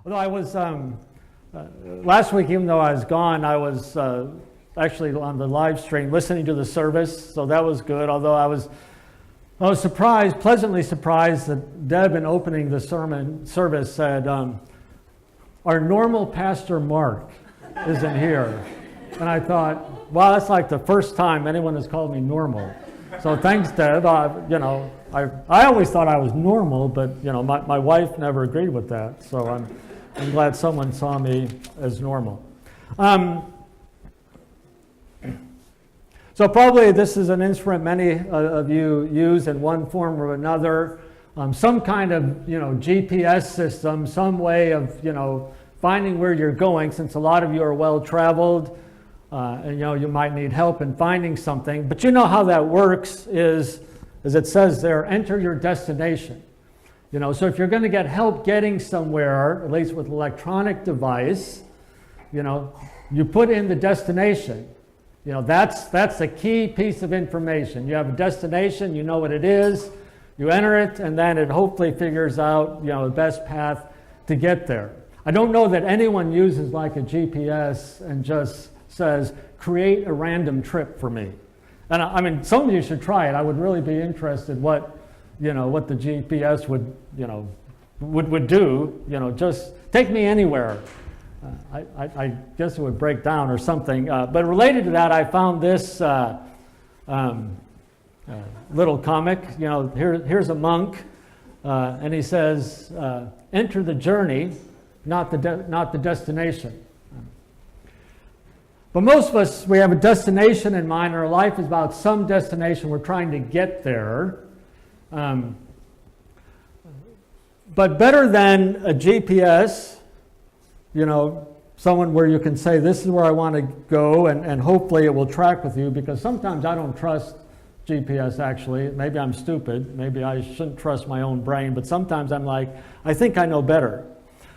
Although I was, last week, even though I was gone, I was actually on the live stream listening to the service, so that was good. Although I was surprised, pleasantly surprised, that Deb, in opening the sermon service, said, our normal Pastor Mark isn't here. And I thought, wow, that's like the first time anyone has called me normal. So thanks, Deb. I always thought I was normal, but my wife never agreed with that. So I'm glad someone saw me as normal. So probably this is an instrument many of you use in one form or another. Some kind of GPS system, some way of finding where you're going, since a lot of you are well traveled. And you might need help in finding something, but you know how that works is, as it says there, enter your destination. So if you're going to get help getting somewhere, at least with an electronic device, you put in the destination. That's the key piece of information. You have a destination, you know what it is, you enter it, and then it hopefully figures out the best path to get there. I don't know that anyone uses like a GPS and just says, create a random trip for me. And I mean, some of you should try it. I would really be interested what the GPS would do. Just take me anywhere. I guess it would break down or something. But related to that, I found this little comic. Here's a monk, and he says, enter the journey, not the destination. But most of us, we have a destination in mind. Our life is about some destination. We're trying to get there. But better than a GPS, someone where you can say, this is where I want to go, and hopefully it will track with you, because sometimes I don't trust GPS, actually. Maybe I'm stupid. Maybe I shouldn't trust my own brain. But sometimes I'm like, I think I know better.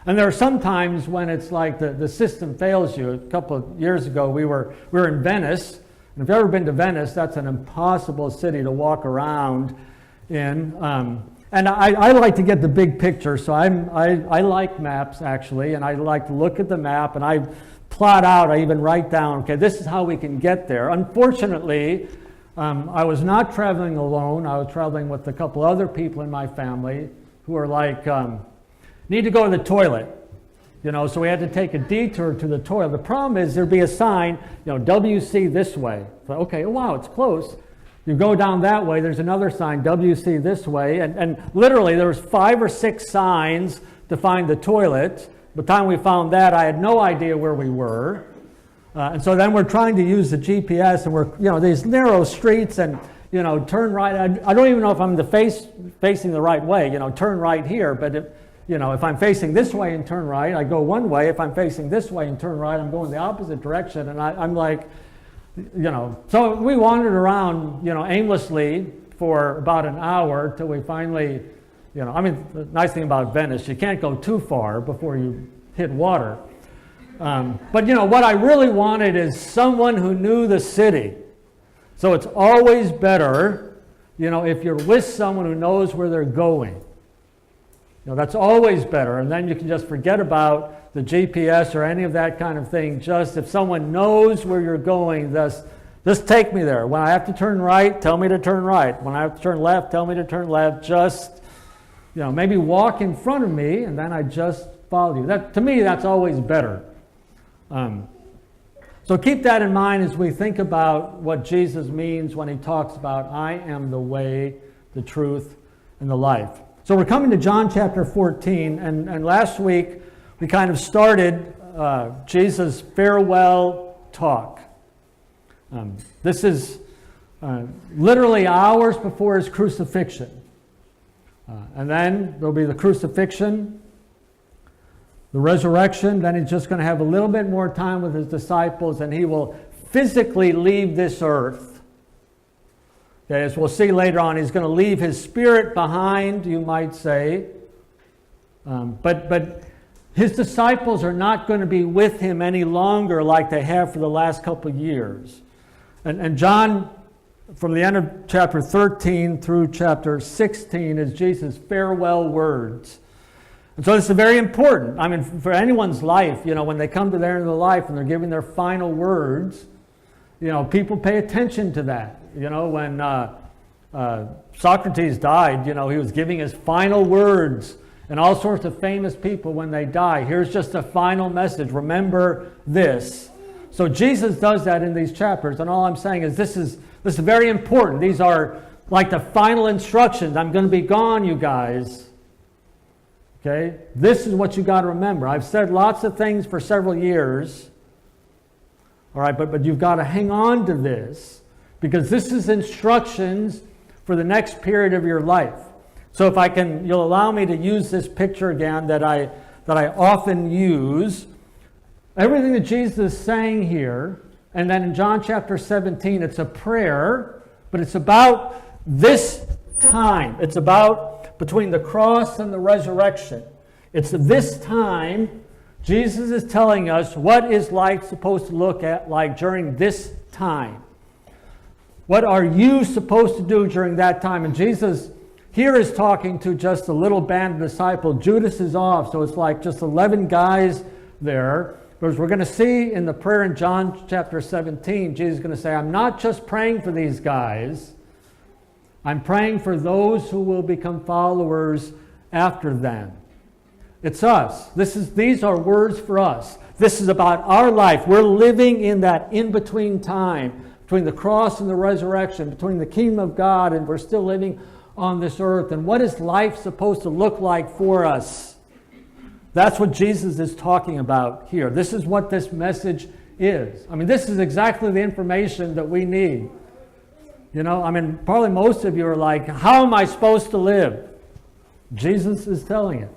And there are some times when it's like the system fails you. A couple of years ago, we were in Venice. And if you've ever been to Venice, that's an impossible city to walk around in. And I like to get the big picture, so I like maps, actually, and I like to look at the map, and I plot out, I even write down, okay, this is how we can get there. Unfortunately, I was not traveling alone. I was traveling with a couple other people in my family who are like, need to go to the toilet, so we had to take a detour to the toilet. The problem is there'd be a sign, WC this way. So, okay, oh, wow, it's close. You go down that way, there's another sign, WC this way, and literally there was 5 or 6 signs to find the toilet. By the time we found that, I had no idea where we were. And so then we're trying to use the GPS, and we're, these narrow streets, and, turn right. I don't even know if I'm facing the right way, turn right here, but if I'm facing this way and turn right, I go one way. If I'm facing this way and turn right, I'm going the opposite direction. And I'm like, so we wandered around, aimlessly for about an hour till we finally, the nice thing about Venice, you can't go too far before you hit water. But what I really wanted is someone who knew the city. So it's always better, if you're with someone who knows where they're going. That's always better, and then you can just forget about the GPS or any of that kind of thing. Just if someone knows where you're going, just take me there. When I have to turn right, tell me to turn right. When I have to turn left, tell me to turn left. Just, maybe walk in front of me, and then I just follow you. To me, that's always better. So keep that in mind as we think about what Jesus means when he talks about, I am the way, the truth, and the life. So we're coming to John chapter 14, and last week we kind of started Jesus' farewell talk. This is literally hours before his crucifixion. And then there'll be the crucifixion, the resurrection, then he's just going to have a little bit more time with his disciples, and he will physically leave this earth. Okay, as we'll see later on, he's going to leave his spirit behind, you might say. But his disciples are not going to be with him any longer like they have for the last couple of years. And John, from the end of chapter 13 through chapter 16, is Jesus' farewell words. And so this is very important. I mean, for anyone's life, when they come to their end of life and they're giving their final words, people pay attention to that. When Socrates died, he was giving his final words, and all sorts of famous people, when they die, here's just a final message. Remember this. So Jesus does that in these chapters, and all I'm saying is this is very important. These are like the final instructions. I'm going to be gone, you guys. Okay? This is what you got to remember. I've said lots of things for several years. All right, but you've got to hang on to this, because this is instructions for the next period of your life. So if you'll allow me to use this picture again that I often use. Everything that Jesus is saying here, and then in John chapter 17, it's a prayer, but it's about this time. It's about between the cross and the resurrection. It's this time. Jesus is telling us what is life supposed to look like during this time. What are you supposed to do during that time? And Jesus here is talking to just a little band of disciples. Judas is off, so it's like just 11 guys there. Because we're going to see in the prayer in John chapter 17, Jesus is going to say, I'm not just praying for these guys. I'm praying for those who will become followers after them. It's us. These are words for us. This is about our life. We're living in that in-between time, between the cross and the resurrection, between the kingdom of God, and we're still living on this earth. And what is life supposed to look like for us? That's what Jesus is talking about here. This is what this message is. I mean, this is exactly the information that we need. Probably most of you are like, how am I supposed to live? Jesus is telling it.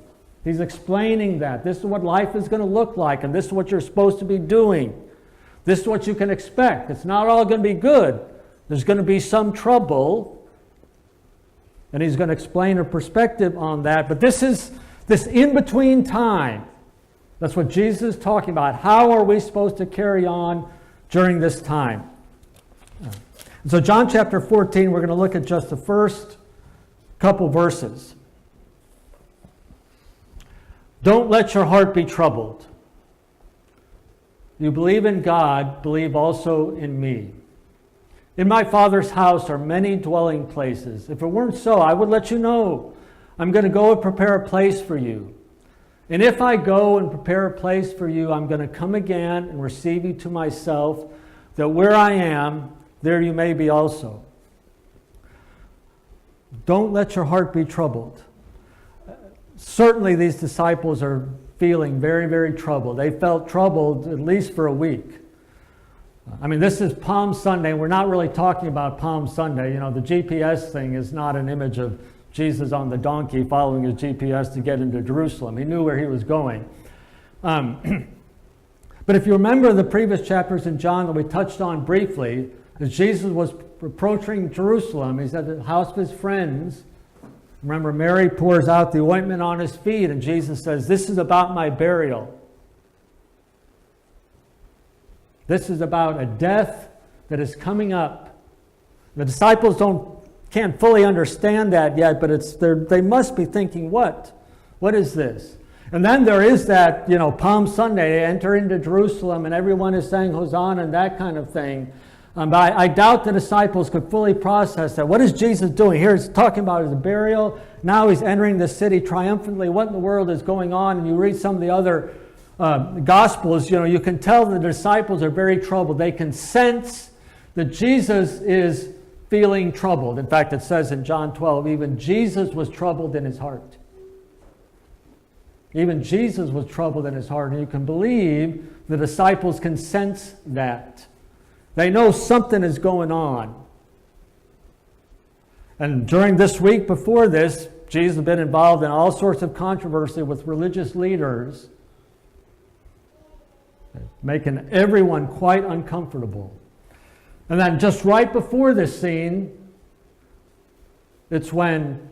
He's explaining that. This is what life is going to look like, and this is what you're supposed to be doing. This is what you can expect. It's not all going to be good. There's going to be some trouble, and he's going to explain a perspective on that. But this is this in-between time. That's what Jesus is talking about. How are we supposed to carry on during this time? So John chapter 14, we're going to look at just the first couple verses. Don't let your heart be troubled. You believe in God, believe also in me. In my Father's house are many dwelling places. If it weren't so, I would let you know. I'm going to go and prepare a place for you. And if I go and prepare a place for you, I'm going to come again and receive you to myself, that where I am, there you may be also. Don't let your heart be troubled. Certainly these disciples are feeling very, very troubled. They felt troubled at least for a week. This is Palm Sunday. We're not really talking about Palm Sunday. The GPS thing is not an image of Jesus on the donkey following his GPS to get into Jerusalem. He knew where he was going. But if you remember the previous chapters in John that we touched on briefly, as Jesus was approaching Jerusalem, he's at the house of his friends. Remember, Mary pours out the ointment on his feet, and Jesus says, this is about my burial. This is about a death that is coming up. The disciples can't fully understand that yet, but they must be thinking, what? What is this? And then there is that, Palm Sunday, they enter into Jerusalem, and everyone is saying Hosanna and that kind of thing. But I doubt the disciples could fully process that. What is Jesus doing? Here he's talking about his burial. Now he's entering the city triumphantly. What in the world is going on? And you read some of the other Gospels, you can tell the disciples are very troubled. They can sense that Jesus is feeling troubled. In fact, it says in John 12, even Jesus was troubled in his heart. Even Jesus was troubled in his heart. And you can believe the disciples can sense that. They know something is going on. And during this week before this, Jesus has been involved in all sorts of controversy with religious leaders, making everyone quite uncomfortable. And then just right before this scene, it's when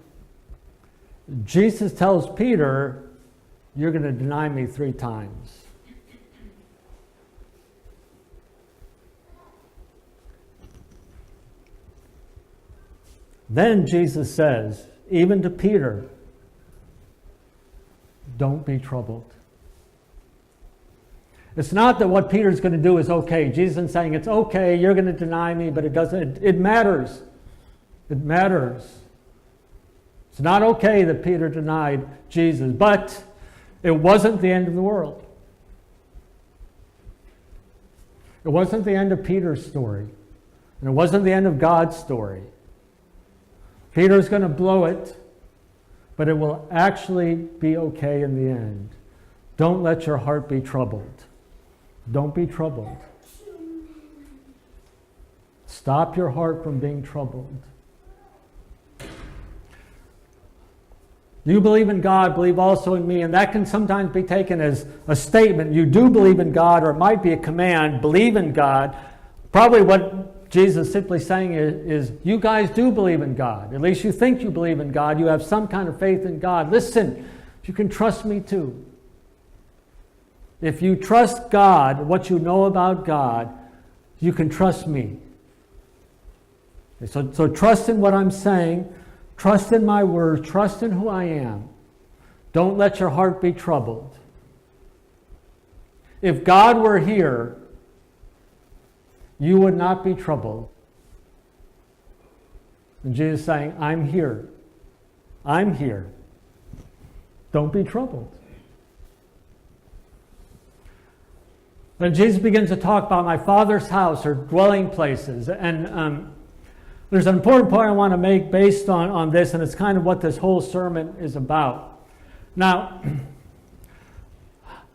Jesus tells Peter, you're going to deny me 3 times. Then Jesus says, even to Peter, don't be troubled. It's not that what Peter's going to do is okay. Jesus is saying it's okay, you're going to deny me, but it doesn't. It matters. It matters. It's not okay that Peter denied Jesus, but it wasn't the end of the world. It wasn't the end of Peter's story. And it wasn't the end of God's story. Peter's going to blow it, but it will actually be okay in the end. Don't let your heart be troubled. Don't be troubled. Stop your heart from being troubled. You believe in God, believe also in me, and that can sometimes be taken as a statement. You do believe in God, or it might be a command, believe in God. Probably what Jesus is simply saying is you guys do believe in God. At least you think you believe in God. You have some kind of faith in God. Listen, you can trust me too. If you trust God, what you know about God, you can trust me. So trust in what I'm saying. Trust in my words. Trust in who I am. Don't let your heart be troubled. If God were here, you would not be troubled. And Jesus is saying, I'm here. I'm here. Don't be troubled. Then Jesus begins to talk about my Father's house or dwelling places. And there's an important point I want to make based on this, and it's kind of what this whole sermon is about. Now,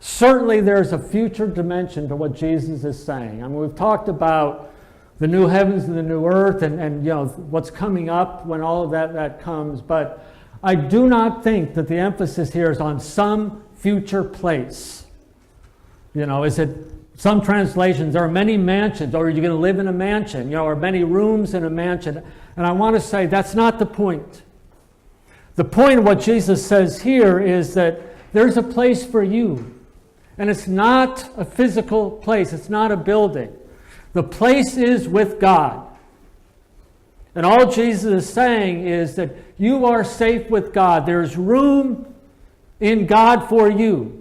certainly there's a future dimension to what Jesus is saying. I mean, we've talked about the new heavens and the new earth and you know what's coming up when all of that comes, but I do not think that the emphasis here is on some future place. You know, is it some translations, there are many mansions, or are you going to live in a mansion, you know, or many rooms in a mansion? And I want to say that's not the point. The point of what Jesus says here is that there's a place for you. And it's not a physical place. It's not a building. The place is with God. And all Jesus is saying is that you are safe with God. There's room in God for you.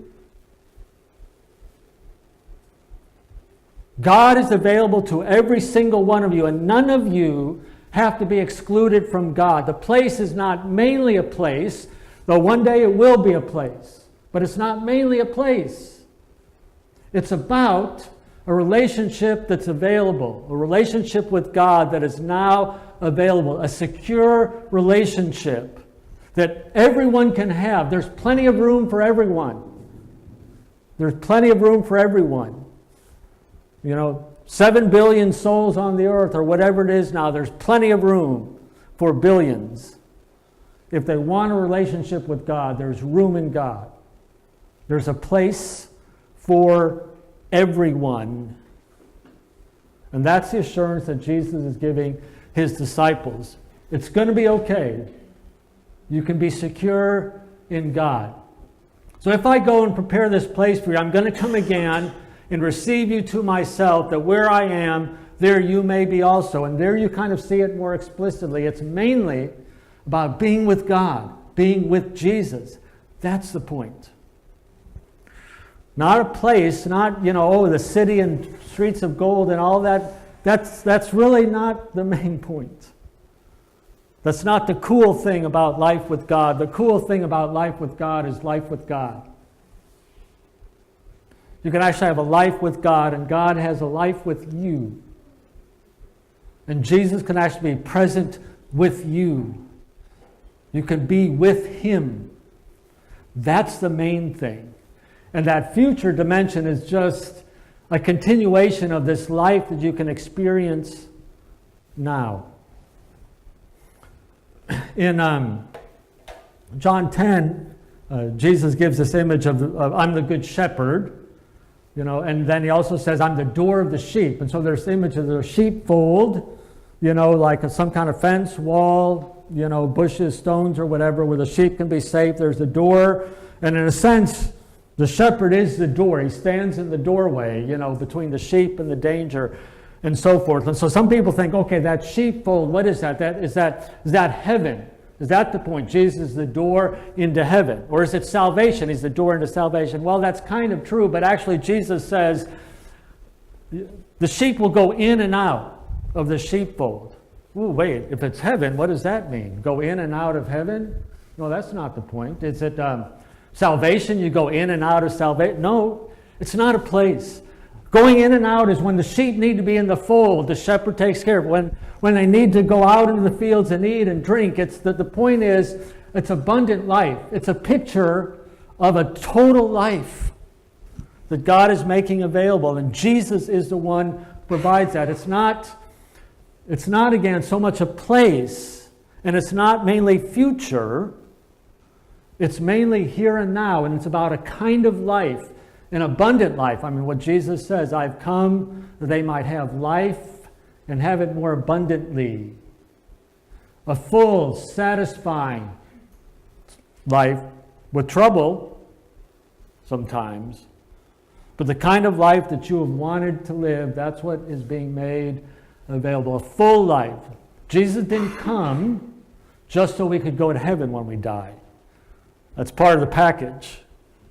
God is available to every single one of you, and none of you have to be excluded from God. The place is not mainly a place, though one day it will be a place. But it's not mainly a place. It's about a relationship that's available, a relationship with God that is now available, a secure relationship that everyone can have. There's plenty of room for everyone. There's plenty of room for everyone. You know, 7 billion souls on the earth or whatever it is now, there's plenty of room for billions. If they want a relationship with God, there's room in God. There's a place for everyone. And that's the assurance that Jesus is giving his disciples. It's going to be okay. You can be secure in God. So if I go and prepare this place for you, I'm going to come again and receive you to myself, that where I am, there you may be also. And there you kind of see it more explicitly. It's mainly about being with God, being with Jesus. That's the point. Not a place, not, you know, oh, the city and streets of gold and all that. That's really not the main point. That's not the cool thing about life with God. The cool thing about life with God is life with God. You can actually have a life with God, and God has a life with you. And Jesus can actually be present with you. You can be with him. That's the main thing. And that future dimension is just a continuation of this life that you can experience now. In John 10, Jesus gives this image of I'm the good shepherd. You know, and then he also says, I'm the door of the sheep. And so there's the image of the sheepfold, you know, like some kind of fence, wall, you know, bushes, stones, or whatever, where the sheep can be safe. There's the door. And in a sense, the shepherd is the door. He stands in the doorway, you know, between the sheep and the danger and so forth. And so some people think, okay, that sheepfold, what is that? Is that heaven? Is that the point? Jesus is the door into heaven. Or is it salvation? He's the door into salvation. Well, that's kind of true, but actually Jesus says the sheep will go in and out of the sheepfold. Ooh, wait, if it's heaven, what does that mean? Go in and out of heaven? No, that's not the point. Is it salvation? You go in and out of salvation? No, it's not a place. Going in and out is when the sheep need to be in the fold. The shepherd takes care of it. When they need to go out into the fields and eat and drink. It's the point is, it's abundant life. It's a picture of a total life that God is making available. And Jesus is the one who provides that. It's not again so much a place, and it's not mainly future. It's mainly here and now, and it's about a kind of life, an abundant life. I mean, what Jesus says, I've come that they might have life and have it more abundantly. A full, satisfying life with trouble sometimes, but the kind of life that you have wanted to live, that's what is being made available. A full life. Jesus didn't come just so we could go to heaven when we die. That's part of the package.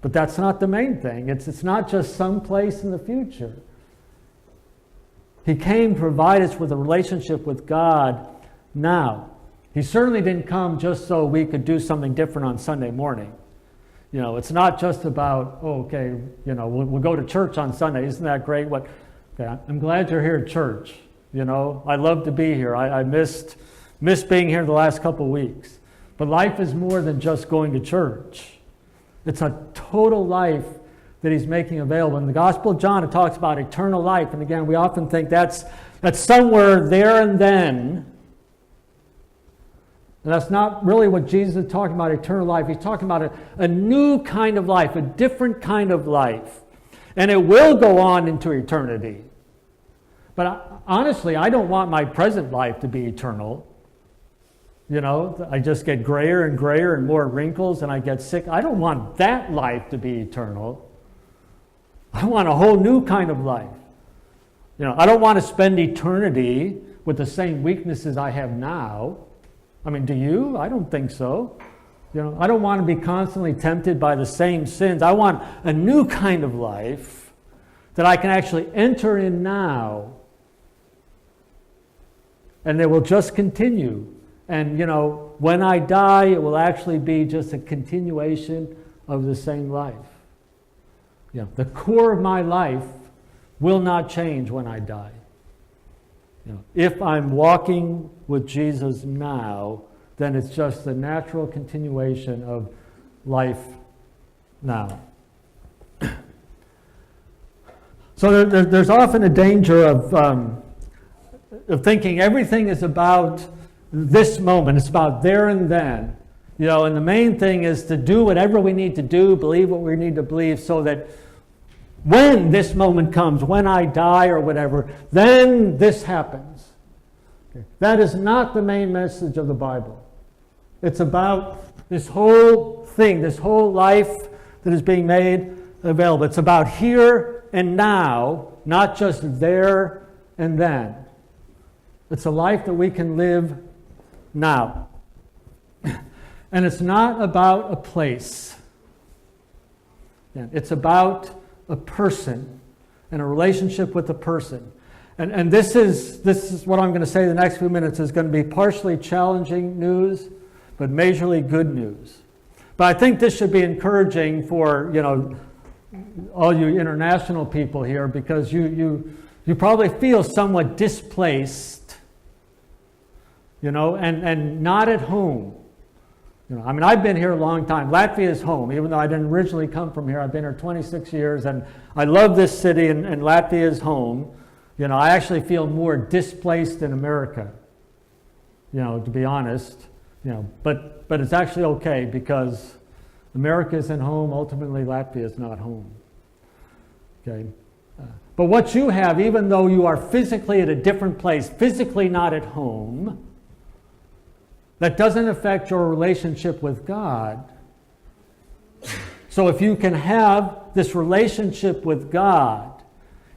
But that's not the main thing. It's not just some place in the future. He came to provide us with a relationship with God now. He certainly didn't come just so we could do something different on Sunday morning. You know, it's not just about, we'll go to church on Sunday. Isn't that great? Okay, I'm glad you're here at church. You know, I love to be here. I missed being here the last couple of weeks. But life is more than just going to church. It's a total life that he's making available. In the Gospel of John, it talks about eternal life. And again, we often think that's somewhere there and then. And that's not really what Jesus is talking about, eternal life. He's talking about a new kind of life, a different kind of life. And it will go on into eternity. But honestly, I don't want my present life to be eternal. You know, I just get grayer and grayer and more wrinkles and I get sick. I don't want that life to be eternal. I want a whole new kind of life. You know, I don't want to spend eternity with the same weaknesses I have now. I mean, do you? I don't think so. You know, I don't want to be constantly tempted by the same sins. I want a new kind of life that I can actually enter in now. And it will just continue. And, you know, when I die, it will actually be just a continuation of the same life. You know, the core of my life will not change when I die. You know, if I'm walking with Jesus now, then it's just the natural continuation of life now. So there's often a danger of thinking everything is about this moment. It's about there and then. You know, and the main thing is to do whatever we need to do, believe what we need to believe, so that when this moment comes, when I die or whatever, then this happens. Okay. That is not the main message of the Bible. It's about this whole thing, this whole life that is being made available. It's about here and now, not just there and then. It's a life that we can live now. And it's not about a place. It's about a person and a relationship with a person. And this is what I'm going to say the next few minutes is going to be partially challenging news, but majorly good news. But I think this should be encouraging for, you know, all you international people here, because you probably feel somewhat displaced, you know, and not at home. You know, I mean, I've been here a long time. Latvia is home, even though I didn't originally come from here. I've been here 26 years, and I love this city, and Latvia is home. You know, I actually feel more displaced in America, you know, to be honest. You know, but it's actually okay, because America isn't home. Ultimately, Latvia is not home. Okay. But what you have, even though you are physically at a different place, physically not at home, that doesn't affect your relationship with God. So if you can have this relationship with God,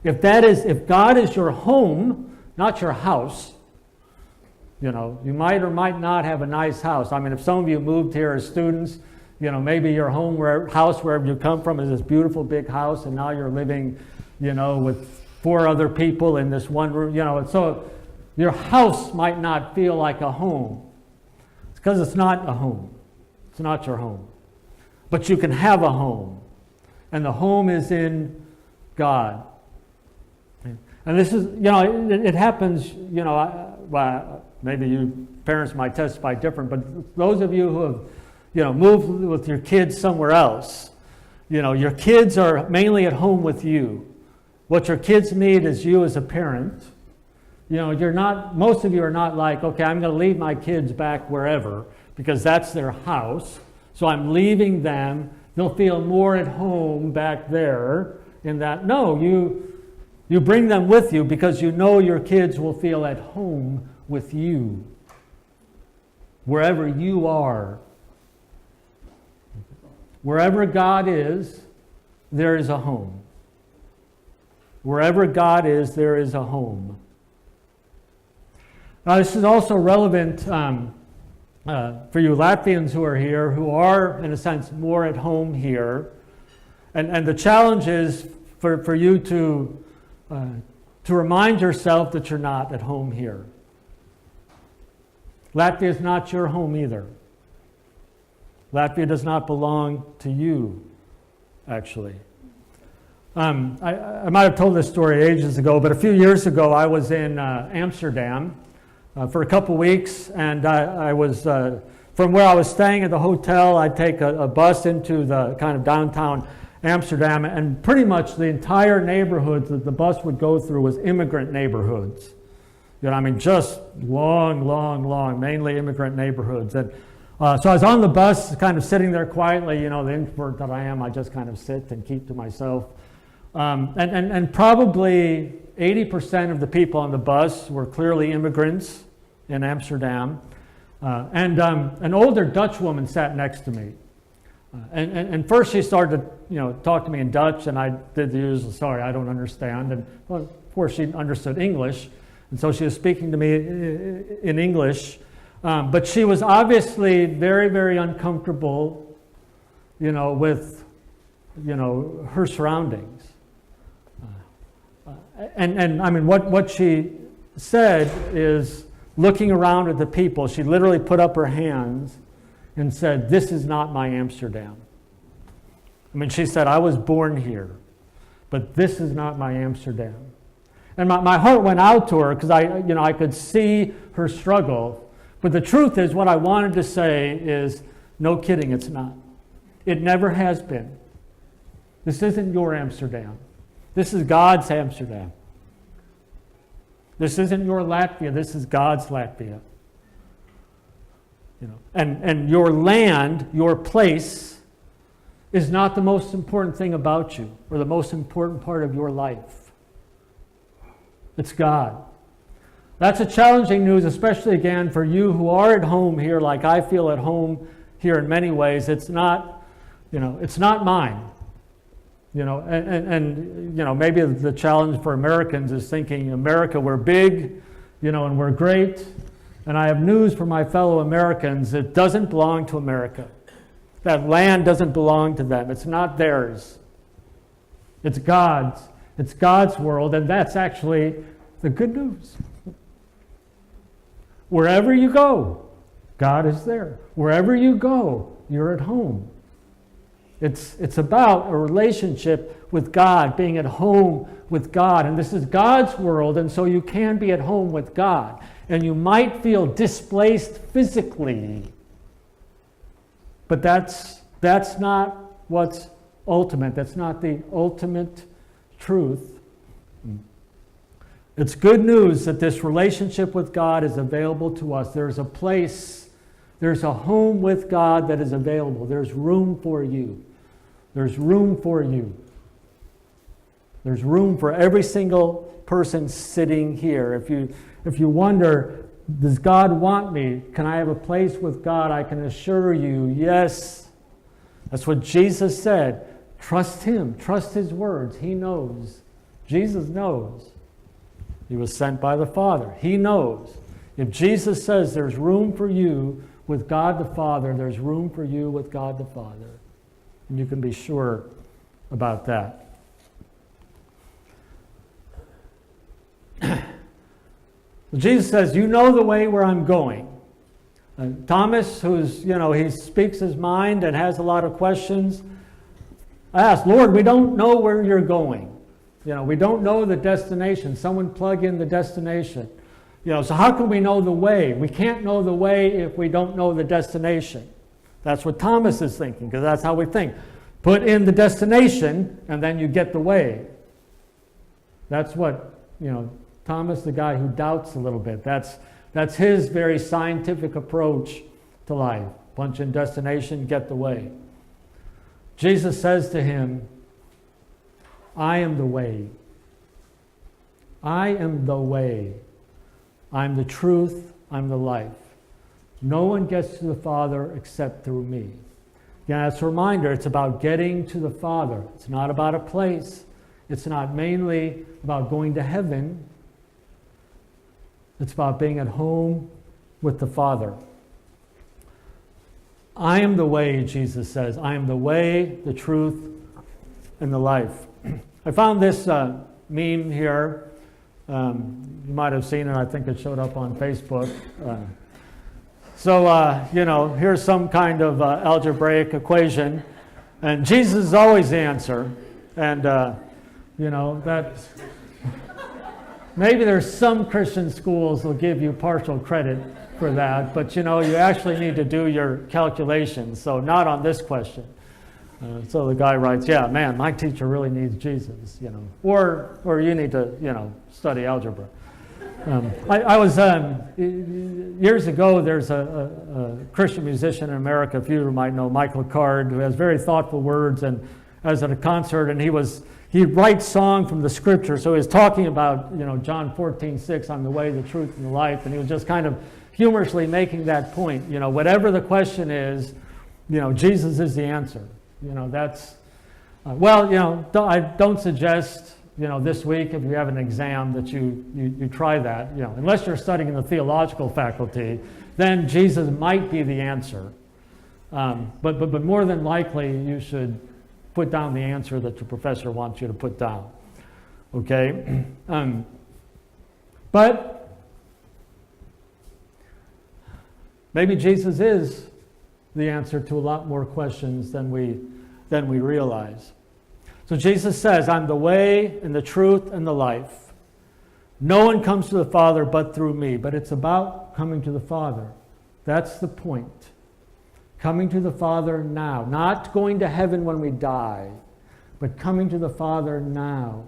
if God is your home, not your house, You might or might not have a nice house. I mean, if some of you moved here as students, maybe your house wherever you come from is this beautiful big house, and now you're living, with 4 other people in this one room, so your house might not feel like a home. It's because it's not a home. It's not your home. But you can have a home, and the home is in God. And this is, it happens, maybe you parents might testify different, but those of you who have, moved with your kids somewhere else, your kids are mainly at home with you. What your kids need is you as a parent. Most of you are not like, okay, I'm going to leave my kids back wherever because that's their house. So I'm leaving them. They'll feel more at home back there in that. No, you bring them with you because your kids will feel at home with you. Wherever you are. Wherever God is, there is a home. Wherever God is, there is a home. Now, this is also relevant for you Latvians who are here, who are, in a sense, more at home here. And the challenge is for you to remind yourself that you're not at home here. Latvia is not your home either. Latvia does not belong to you, actually. I might have told this story ages ago, but a few years ago I was in Amsterdam for a couple weeks, and I was, from where I was staying at the hotel, I'd take a bus into the kind of downtown Amsterdam, and pretty much the entire neighborhood that the bus would go through was immigrant neighborhoods. Just long, mainly immigrant neighborhoods. And so I was on the bus, kind of sitting there quietly, the introvert that I am, I just kind of sit and keep to myself. And probably 80% of the people on the bus were clearly immigrants in Amsterdam. And an older Dutch woman sat next to me. And first she started to talk to me in Dutch, and I did the usual, sorry, I don't understand. And well, of course she understood English, and so she was speaking to me in English. But she was obviously very, very uncomfortable, with, her surroundings. And what she said is, looking around at the people, she literally put up her hands and said, "This is not my Amsterdam." She said, "I was born here, but this is not my Amsterdam." And my heart went out to her because I could see her struggle. But the truth is, what I wanted to say is, no kidding, it's not. It never has been. This isn't your Amsterdam. This is God's Amsterdam. This isn't your Latvia. This is God's Latvia. And your land, your place, is not the most important thing about you or the most important part of your life. It's God. That's a challenging news, especially again for you who are at home here, like I feel at home here in many ways. It's not, it's not mine. Maybe the challenge for Americans is thinking, America, we're big, and we're great. And I have news for my fellow Americans. It doesn't belong to America. That land doesn't belong to them. It's not theirs. It's God's. It's God's world, and that's actually the good news. Wherever you go, God is there. Wherever you go, you're at home. It's about a relationship with God, being at home with God. And this is God's world, and so you can be at home with God. And you might feel displaced physically, but that's not what's ultimate. That's not the ultimate truth. It's good news that this relationship with God is available to us. There's a place, there's a home with God that is available. There's room for you. There's room for you. There's room for every single person sitting here. If you wonder, does God want me? Can I have a place with God? I can assure you, yes. That's what Jesus said. Trust Him. Trust His words. He knows. Jesus knows. He was sent by the Father. He knows. If Jesus says there's room for you with God the Father, there's room for you with God the Father. And you can be sure about that. Jesus says, you know the way where I'm going. Thomas, who's, he speaks his mind and has a lot of questions, asked, Lord, we don't know where you're going. We don't know the destination. Someone plug in the destination. So how can we know the way? We can't know the way if we don't know the destination. That's what Thomas is thinking, because that's how we think. Put in the destination, and then you get the way. That's what, Thomas, the guy who doubts a little bit, that's his very scientific approach to life. Punch in destination, get the way. Jesus says to him, I am the way. I am the way. I'm the truth. I'm the life. No one gets to the Father except through me. Again, as a reminder, it's about getting to the Father. It's not about a place. It's not mainly about going to heaven. It's about being at home with the Father. I am the way, Jesus says. I am the way, the truth, and the life. I found this meme here. You might have seen it. I think it showed up on Facebook. Here's some kind of algebraic equation. And Jesus is always the answer. And, that maybe there's some Christian schools will give you partial credit for that. But, you actually need to do your calculations. So not on this question. So the guy writes, yeah, man, my teacher really needs Jesus, Or you need to, study algebra. I was, years ago, there's a Christian musician in America, a few of you might know, Michael Card, who has very thoughtful words, and I was at a concert, and he writes song from the scripture, so he was talking about, John 14:6, I'm the way, the truth, and the life, and he was just kind of humorously making that point, whatever the question is, Jesus is the answer. That's, I don't suggest, this week if you have an exam that you try that, unless you're studying in the theological faculty, then Jesus might be the answer. But more than likely, you should put down the answer that your professor wants you to put down. Okay? But maybe Jesus is the answer to a lot more questions than we realize. So Jesus says, I'm the way and the truth and the life. No one comes to the Father but through me. But it's about coming to the Father. That's the point. Coming to the Father now. Not going to heaven when we die, but coming to the Father now.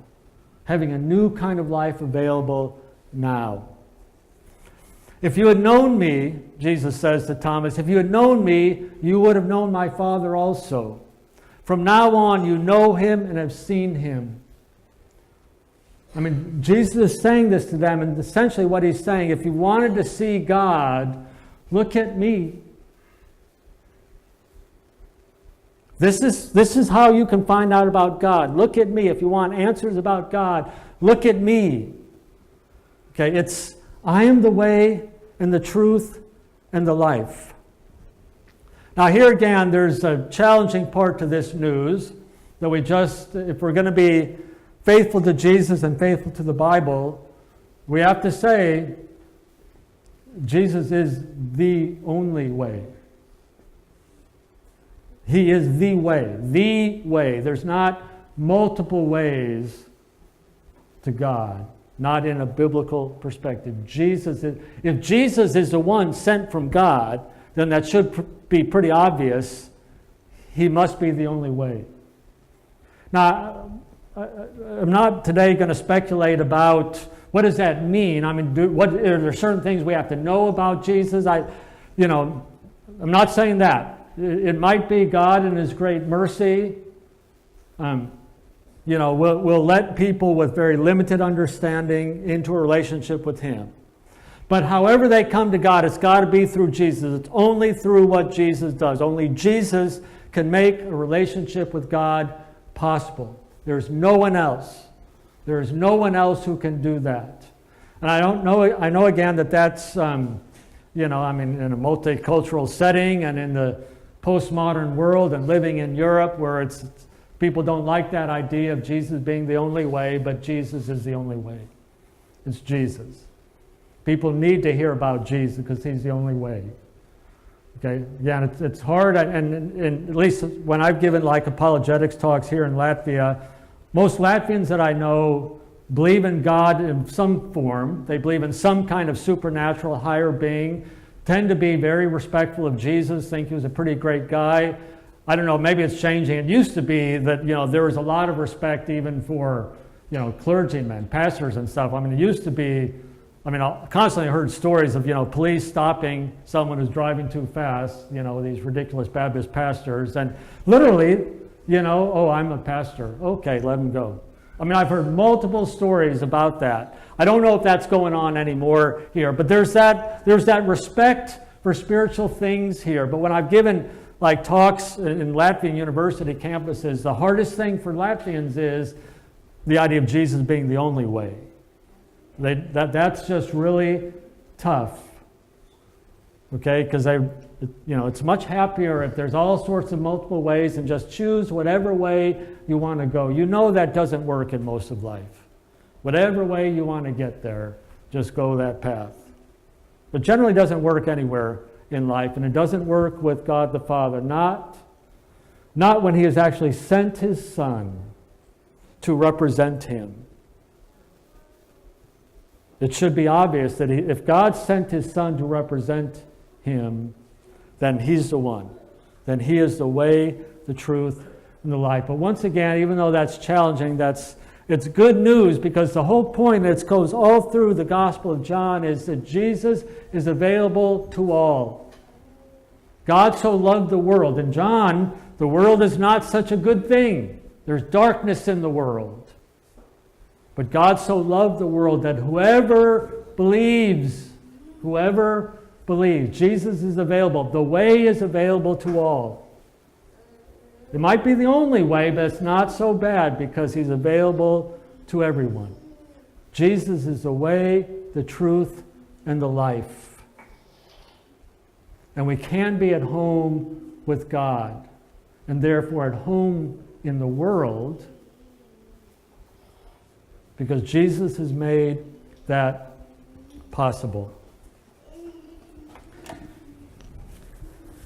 Having a new kind of life available now. If you had known me, Jesus says to Thomas, if you had known me, you would have known my Father also. From now on, you know him and have seen him. I mean, Jesus is saying this to them, and essentially what he's saying, if you wanted to see God, look at me. This is how you can find out about God. Look at me. If you want answers about God, look at me. Okay, it's, I am the way and the truth and the life. Now here again, there's a challenging part to this news that if we're going to be faithful to Jesus and faithful to the Bible, we have to say Jesus is the only way. He is the way. The way. There's not multiple ways to God, not in a biblical perspective. If Jesus is the one sent from God, then that should be pretty obvious. He must be the only way. Now, I'm not today going to speculate about what does that mean. I mean, are there certain things we have to know about Jesus? I'm not saying that. It might be God in His great mercy. We'll let people with very limited understanding into a relationship with Him. But however they come to God, it's got to be through Jesus. It's only through what Jesus does. Only Jesus can make a relationship with God possible. There's no one else. There is no one else who can do that. And I know again that that's, you know, I mean, in a multicultural setting and in the postmodern world and living in Europe where people don't like that idea of Jesus being the only way, but Jesus is the only way. It's Jesus. People need to hear about Jesus because he's the only way. Okay, yeah, it's hard, and at least when I've given like apologetics talks here in Latvia, most Latvians that I know believe in God in some form. They believe in some kind of supernatural higher being, tend to be very respectful of Jesus, think he was a pretty great guy. I don't know, maybe it's changing. It used to be that, you know, there was a lot of respect even for, you know, clergymen, pastors and stuff. I mean, it used to be, I mean, I constantly heard stories of, you know, police stopping someone who's driving too fast, you know, these ridiculous Baptist pastors, and literally, you know, oh, I'm a pastor. Okay, let him go. I mean, I've heard multiple stories about that. I don't know if that's going on anymore here, but there's that respect for spiritual things here. But when I've given like talks in Latvian university campuses, the hardest thing for Latvians is the idea of Jesus being the only way. That's just really tough. Okay, because you know, it's much happier if there's all sorts of multiple ways and just choose whatever way you want to go. You know that doesn't work in most of life. Whatever way you want to get there, just go that path. But generally doesn't work anywhere in life, and it doesn't work with God the Father. Not when he has actually sent his Son to represent him. It should be obvious that if God sent his Son to represent him, then he's the one. Then he is the way, the truth, and the life. But once again, even though that's challenging, it's good news, because the whole point that goes all through the Gospel of John is that Jesus is available to all. God so loved the world. In John, the world is not such a good thing. There's darkness in the world. But God so loved the world that whoever believes, Jesus is available. The way is available to all. It might be the only way, but it's not so bad because he's available to everyone. Jesus is the way, the truth, and the life. And we can be at home with God, and therefore at home in the world, because Jesus has made that possible.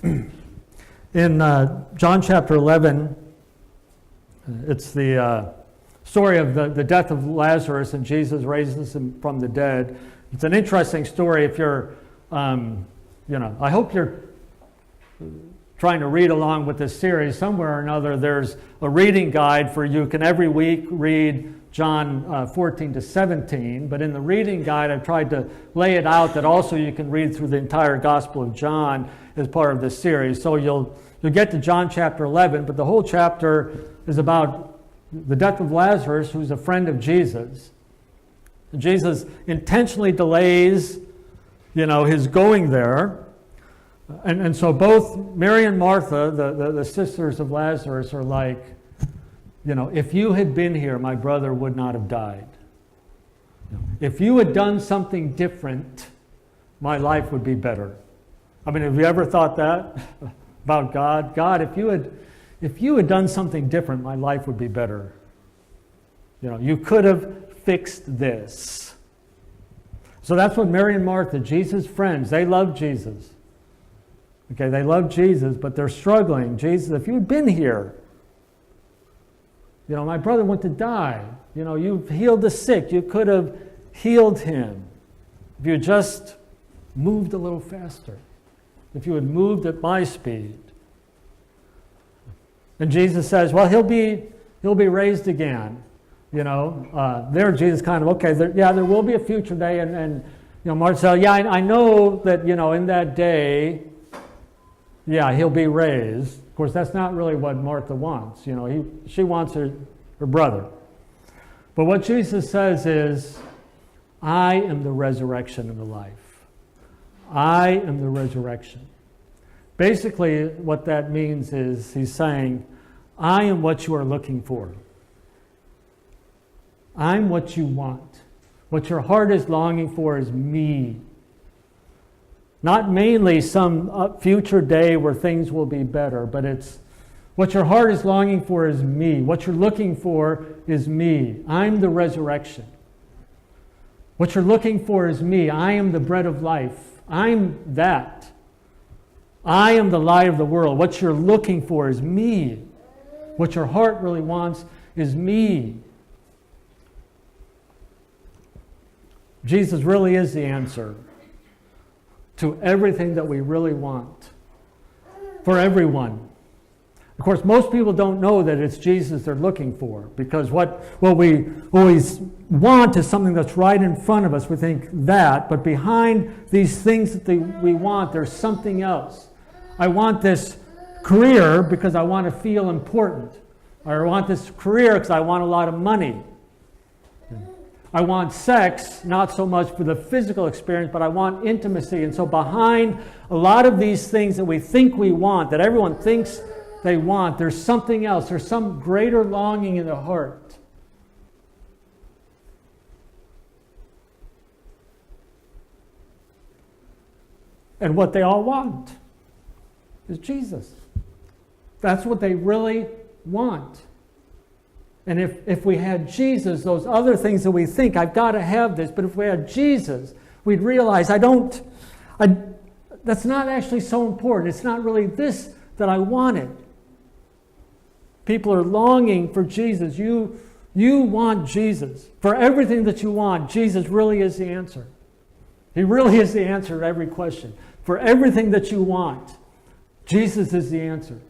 In John chapter 11, it's the story of the death of Lazarus, and Jesus raises him from the dead. It's an interesting story. If you're, I hope you're trying to read along with this series. Somewhere or another, there's a reading guide for you. You can every week read John 14 to 17, but in the reading guide, I've tried to lay it out that also you can read through the entire Gospel of John as part of this series. So you'll get to John chapter 11, but the whole chapter is about the death of Lazarus, who's a friend of Jesus. And Jesus intentionally delays, his going there. And so both Mary and Martha, the sisters of Lazarus, are like, if you had been here, my brother would not have died. If you had done something different, my life would be better. I mean, have you ever thought that about God? God, if you had done something different, my life would be better. You could have fixed this. So that's what Mary and Martha, Jesus' friends, they love Jesus. Okay, they love Jesus, but they're struggling. Jesus, if you had been here, my brother went to die. You've healed the sick. You could have healed him if you had just moved a little faster. If you had moved at my speed. And Jesus says, well, he'll be raised again. There Jesus kind of, okay, there will be a future day. And Martha said, yeah, I know that, in that day, yeah, he'll be raised. Of course, that's not really what Martha wants. She wants her brother. But what Jesus says is, I am the resurrection and the life. I am the resurrection. Basically, what that means is he's saying, I am what you are looking for. I'm what you want. What your heart is longing for is me. Not mainly some future day where things will be better, but it's what your heart is longing for is me. What you're looking for is me. I'm the resurrection. What you're looking for is me. I am the bread of life. I'm that. I am the light of the world. What you're looking for is me. What your heart really wants is me. Jesus really is the answer to everything that we really want for everyone. Of course, most people don't know that it's Jesus they're looking for, because what we always want is something that's right in front of us. We think that, but behind these things that we want, there's something else. I want this career because I want to feel important. Or I want this career because I want a lot of money. I want sex, not so much for the physical experience, but I want intimacy. And so behind a lot of these things that we think we want, that everyone thinks they want, there's something else. There's some greater longing in the heart. And what they all want is Jesus. That's what they really want. And if we had Jesus, those other things that we think, I've got to have this, but if we had Jesus, we'd realize that's not actually so important. It's not really this that I wanted. People are longing for Jesus. You want Jesus. For everything that you want, Jesus really is the answer. He really is the answer to every question. For everything that you want, Jesus is the answer.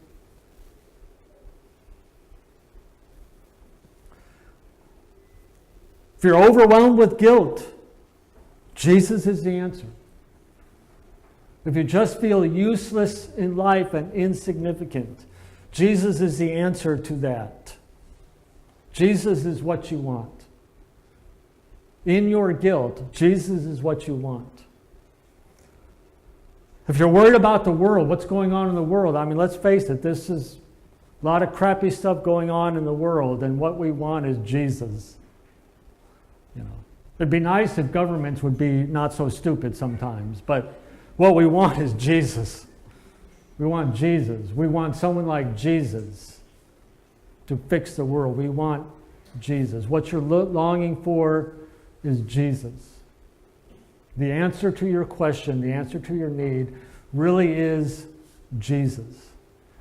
If you're overwhelmed with guilt, Jesus is the answer. If you just feel useless in life and insignificant, Jesus is the answer to that. Jesus is what you want. In your guilt, Jesus is what you want. If you're worried about the world, what's going on in the world, I mean, let's face it, this is a lot of crappy stuff going on in the world, and what we want is Jesus. It'd be nice if governments would be not so stupid sometimes, but what we want is Jesus. We want Jesus. We want someone like Jesus to fix the world. We want Jesus. What you're longing for is Jesus. The answer to your question, the answer to your need, really is Jesus.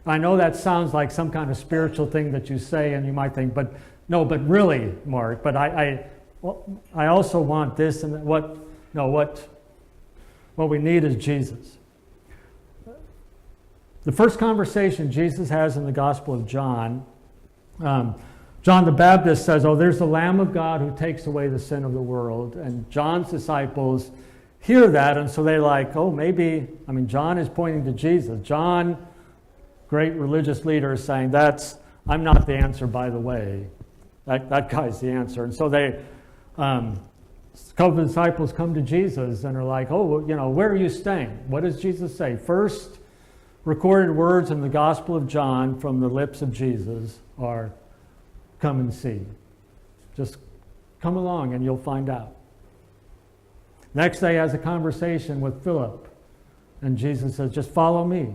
I know that sounds like some kind of spiritual thing that you say, and you might think, but really, Mark, but I also want this and what we need is Jesus. The first conversation Jesus has in the Gospel of John, John the Baptist says, there's the Lamb of God who takes away the sin of the world. And John's disciples hear that, and so they're like, John is pointing to Jesus. John, great religious leader, is saying, I'm not the answer, by the way. That guy's the answer. And so a couple of disciples come to Jesus and are like, where are you staying? What does Jesus say? First recorded words in the Gospel of John from the lips of Jesus are, come and see. Just come along and you'll find out. Next day, he has a conversation with Philip, and Jesus says, just follow me.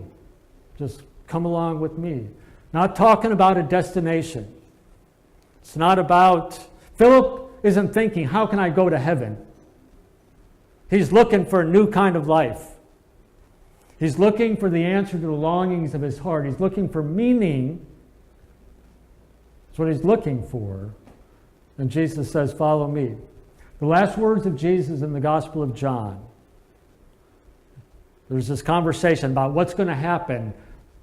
Just come along with me. Not talking about a destination. It's not about, Philip isn't thinking, how can I go to heaven? He's looking for a new kind of life. He's looking for the answer to the longings of his heart. He's looking for meaning. That's what he's looking for. And Jesus says, follow me. The last words of Jesus in the Gospel of John. There's this conversation about what's going to happen.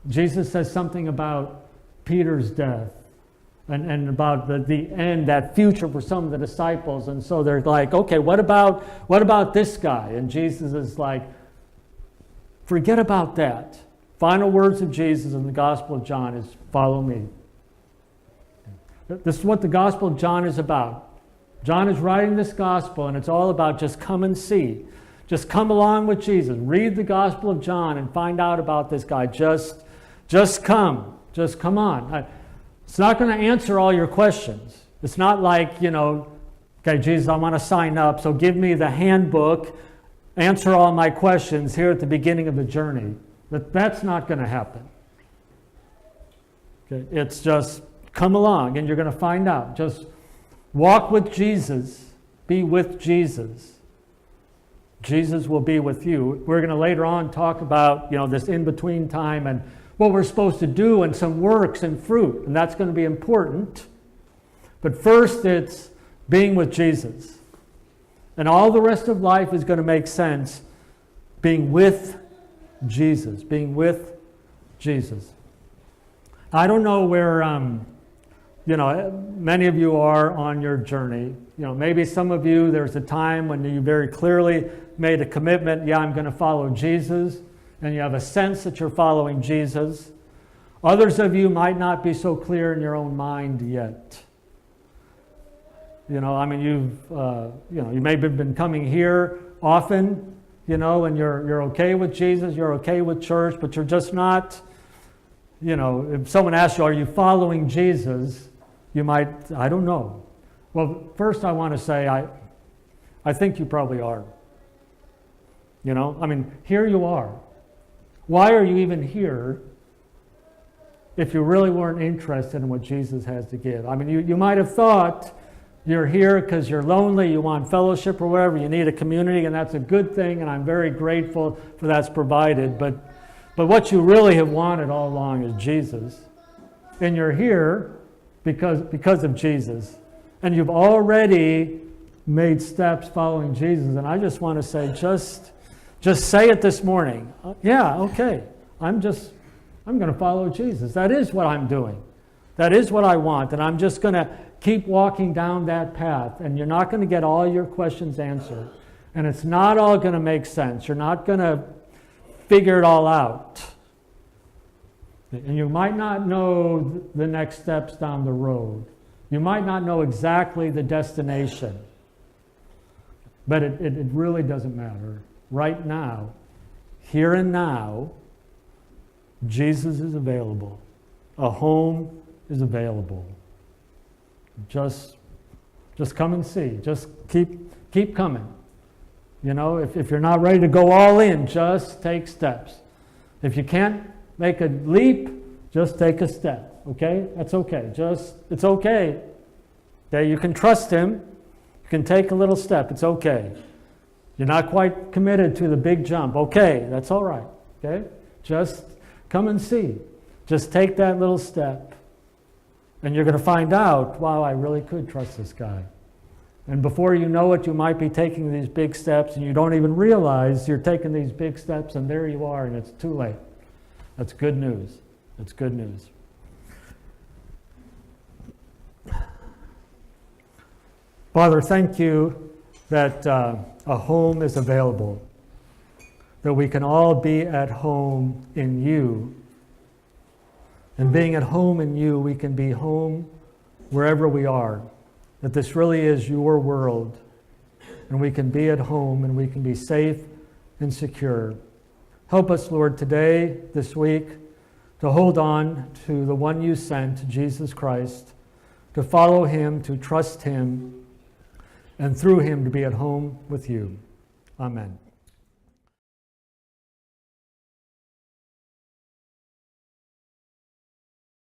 Jesus says something about Peter's death. And about the end, that future for some of the disciples. And so they're like, okay, what about this guy? And Jesus is like, forget about that. Final words of Jesus in the Gospel of John is, follow me. This is what the Gospel of John is about. John is writing this Gospel, and it's all about just come and see. Just come along with Jesus. Read the Gospel of John and find out about this guy. Just come. Just come on. It's not going to answer all your questions. It's not like, Okay, Jesus, I want to sign up, so give me the handbook, answer all my questions here at the beginning of the journey. That's not going to happen. Okay, it's just come along and you're going to find out. Just walk with Jesus. Be with Jesus. Jesus will be with you. We're going to later on talk about, this in-between time and what we're supposed to do and some works and fruit. And that's going to be important. But first it's being with Jesus. And all the rest of life is going to make sense being with Jesus. Being with Jesus. I don't know where, many of you are on your journey. Maybe some of you, there's a time when you very clearly made a commitment, I'm going to follow Jesus, and you have a sense that you're following Jesus. Others of you might not be so clear in your own mind yet. You may have been coming here often, and you're okay with Jesus, you're okay with church, but you're just not, if someone asks you, are you following Jesus? You might, I don't know. Well, first I want to say, I think you probably are. Here you are. Why are you even here if you really weren't interested in what Jesus has to give? You might have thought you're here because you're lonely, you want fellowship or whatever, you need a community, and that's a good thing, and I'm very grateful for that's provided. But what you really have wanted all along is Jesus. And you're here because of Jesus. And you've already made steps following Jesus. And I just want to say, just say it this morning. Okay. I'm going to follow Jesus. That is what I'm doing. That is what I want. And I'm just going to keep walking down that path. And you're not going to get all your questions answered. And it's not all going to make sense. You're not going to figure it all out. And you might not know the next steps down the road. You might not know exactly the destination. But it really doesn't matter. Right now, here and now, Jesus is available. A home is available. Just come and see. Just keep coming. If you're not ready to go all in, just take steps. If you can't make a leap, just take a step. Okay? That's okay. It's okay. Okay, you can trust him. You can take a little step. It's okay. You're not quite committed to the big jump. Okay, that's all right. Okay? Just come and see. Just take that little step. And you're going to find out, wow, I really could trust this guy. And before you know it, you might be taking these big steps and you don't even realize you're taking these big steps, and there you are, and it's too late. That's good news. That's good news. Father, thank you that a home is available, that we can all be at home in you. And being at home in you, we can be home wherever we are, that this really is your world, and we can be at home and we can be safe and secure. Help us, Lord, today, this week, to hold on to the one you sent, Jesus Christ, to follow him, to trust him, and through him to be at home with you. Amen.